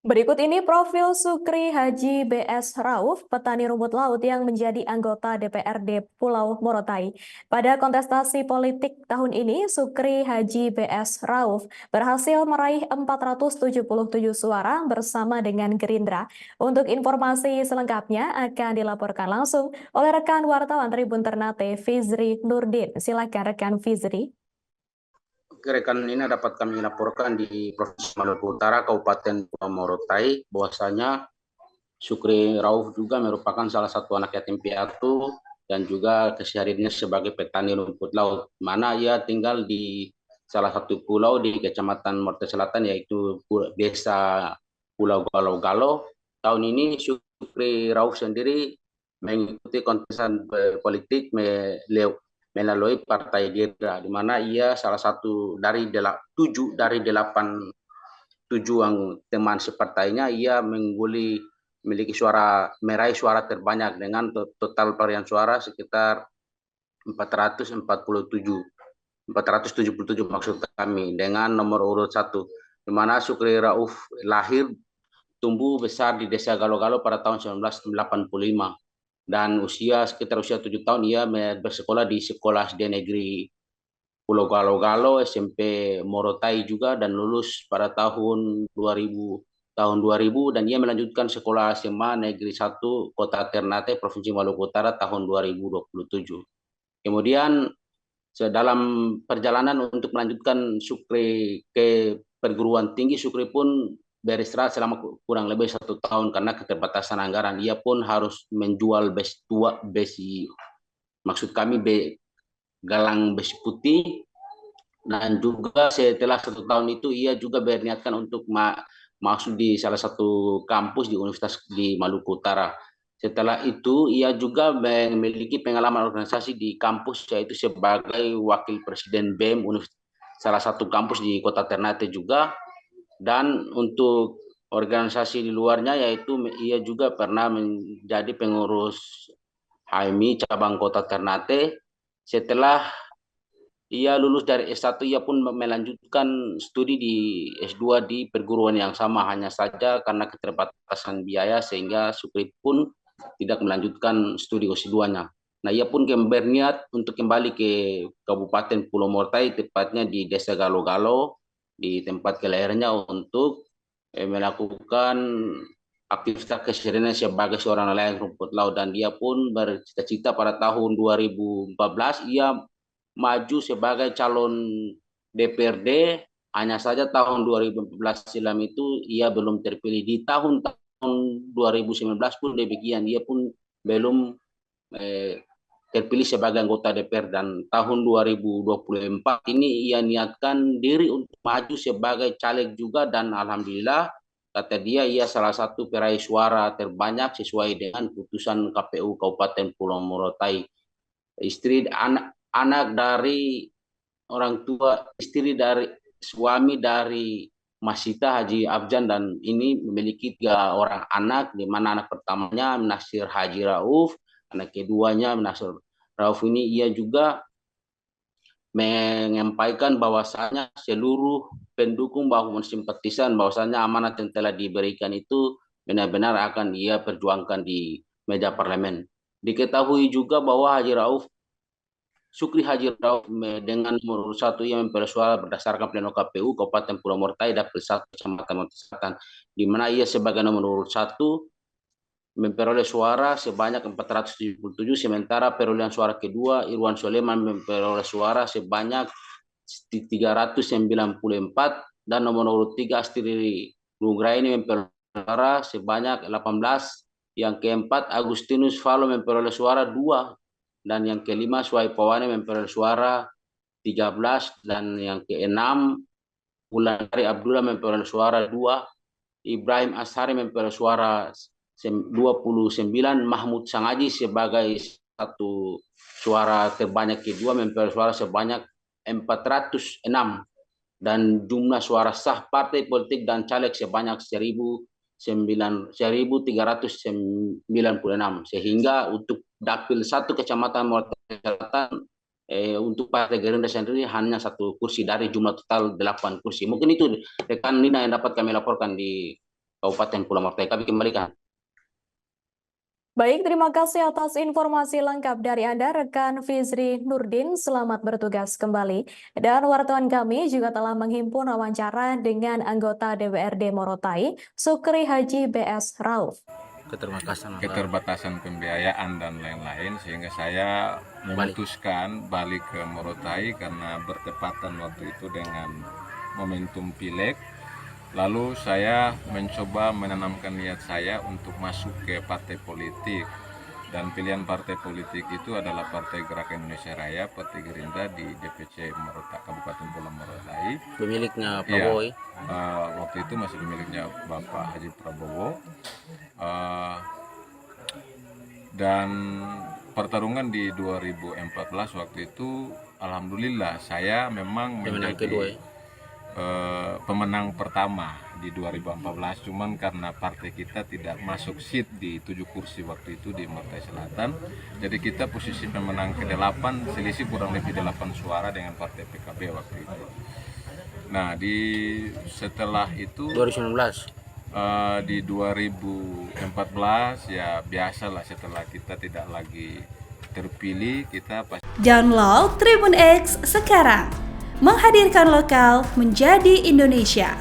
Berikut ini profil Sukri Haji BS Rauf, petani rumput laut yang menjadi anggota DPRD Pulau Morotai. Pada kontestasi politik tahun ini, Sukri Haji BS Rauf berhasil meraih 477 suara bersama dengan Gerindra. Untuk informasi selengkapnya akan dilaporkan langsung oleh rekan wartawan Tribun Ternate Fizri Nurdin. Silakan rekan Fizri. Rekan ini dapat kami laporkan di Provinsi Maluku Utara, Kabupaten Pulau Morotai, bahwasanya Sukri Rauf juga merupakan salah satu anak yatim piatu dan juga kesehariannya sebagai petani rumput laut, mana ia tinggal di salah satu pulau di Kecamatan Morotai Selatan, yaitu Desa Pulau Galo-Galo. Tahun ini Sukri Rauf sendiri mengikuti kontestan politik melalui Partai Gerindra, di mana ia salah satu dari 7 yang teman separtainya. Ia memiliki meraih suara terbanyak dengan total varian suara sekitar 477 maksud kami, dengan nomor urut 1, di mana Sukri Rauf lahir tumbuh besar di Desa Galo-Galo pada tahun 1985, dan sekitar usia 7 tahun ia bersekolah di Sekolah SD Negeri Pulau Galo-Galo, SMP Morotai juga, dan lulus pada tahun 2000 dan ia melanjutkan sekolah SMA Negeri 1 Kota Ternate, Provinsi Maluku Utara tahun 2027. Kemudian dalam perjalanan untuk melanjutkan Sukri ke perguruan tinggi, Sukri pun beristirahat selama kurang lebih 1 tahun karena keterbatasan anggaran. Ia pun harus menjual besi, maksud kami galang besi putih, dan juga setelah 1 tahun itu ia juga berniatkan untuk masuk di salah satu kampus di Universitas di Maluku Utara. Setelah itu ia juga memiliki pengalaman organisasi di kampus, yaitu sebagai wakil presiden BEM salah satu kampus di Kota Ternate juga. Dan untuk organisasi di luarnya, yaitu ia juga pernah menjadi pengurus HMI cabang Kota Ternate. Setelah ia lulus dari S1, ia pun melanjutkan studi di S2 di perguruan yang sama, hanya saja karena keterbatasan biaya sehingga Sukri pun tidak melanjutkan studi S2-nya. Nah, ia pun berniat untuk kembali ke Kabupaten Pulau Morotai, tepatnya di Desa Galo-Galo, di tempat kelahirannya, untuk melakukan aktivitas kesehariannya sebagai seorang nelayan rumput laut. Dan dia pun bercita-cita pada tahun 2014 ia maju sebagai calon DPRD. Hanya saja tahun 2014 silam itu ia belum terpilih. Di tahun 2019 pun demikian, ia pun belum terpilih sebagai anggota DPR. Dan tahun 2024 ini ia niatkan diri untuk maju sebagai caleg juga, dan alhamdulillah kata dia ia salah satu peraih suara terbanyak sesuai dengan putusan KPU Kabupaten Pulau Morotai. Anak dari orang tua, suami dari Masita Haji Abjan, dan ini memiliki 3 orang anak, di mana anak pertamanya Nasir Haji Rauf, anak keduanya Nasir Rauf ini ia juga menyampaikan bahwasanya seluruh pendukung maupun simpatisan bahwasanya amanat yang telah diberikan itu benar-benar akan ia perjuangkan di meja parlemen. Diketahui juga bahwa Sukri Haji Rauf dengan nomor 1 yang memperoleh suara berdasarkan pleno KPU Kabupaten Pulau Morotai Dapil 1 Kecamatan Morotai Selatan, di mana ia sebagai nomor 1 memperoleh suara sebanyak 477, sementara perolehan suara kedua Irwan Soleman memperoleh suara sebanyak 394, dan nomor 3 Astri Nugraini memperoleh suara sebanyak 18. Yang keempat Agustinus Falo memperoleh suara 2, dan yang kelima Suai Pawane memperoleh suara 13, dan yang keenam Wulandari Abdullah memperoleh suara 2, Ibrahim Ashari memperoleh suara 29, Mahmud Sangaji sebagai satu suara terbanyak kedua memperoleh suara sebanyak 406, dan jumlah suara sah partai politik dan caleg sebanyak 1.396, sehingga untuk Dapil 1 Kecamatan Morotai Selatan untuk Partai Gerindra sendiri hanya 1 kursi dari jumlah total 8 kursi. Mungkin itu rekan Nina yang dapat kami laporkan di Kabupaten Pulau Morotai. Kami kembalikan. Baik, terima kasih atas informasi lengkap dari Anda, rekan Fizri Nurdin. Selamat bertugas kembali. Dan wartawan kami juga telah menghimpun wawancara dengan anggota DPRD Morotai, Sukri Haji BS Rauf. Keterbatasan pembiayaan dan lain-lain, sehingga saya memutuskan balik ke Morotai karena bertepatan waktu itu dengan momentum Pileg. Lalu saya mencoba menanamkan niat saya untuk masuk ke partai politik, dan pilihan partai politik itu adalah Partai Gerakan Indonesia Raya, Partai Gerindra di DPC Morotai, Kabupaten Pulau Morotai. Pemiliknya Prabowo. Ya, waktu itu masih pemiliknya Bapak Haji Prabowo. Dan pertarungan di 2014 waktu itu, alhamdulillah saya memang menjadi pemenang pertama di 2014, cuman karena partai kita tidak masuk seat di 7 kursi waktu itu di Morotai Selatan, jadi kita posisi pemenang ke-8, selisih kurang lebih 8 suara dengan partai PKB waktu itu. Nah, setelah itu 2019. Di 2014 ya biasalah, setelah kita tidak lagi terpilih, kita pasti. Download Tribun X sekarang, menghadirkan lokal menjadi Indonesia.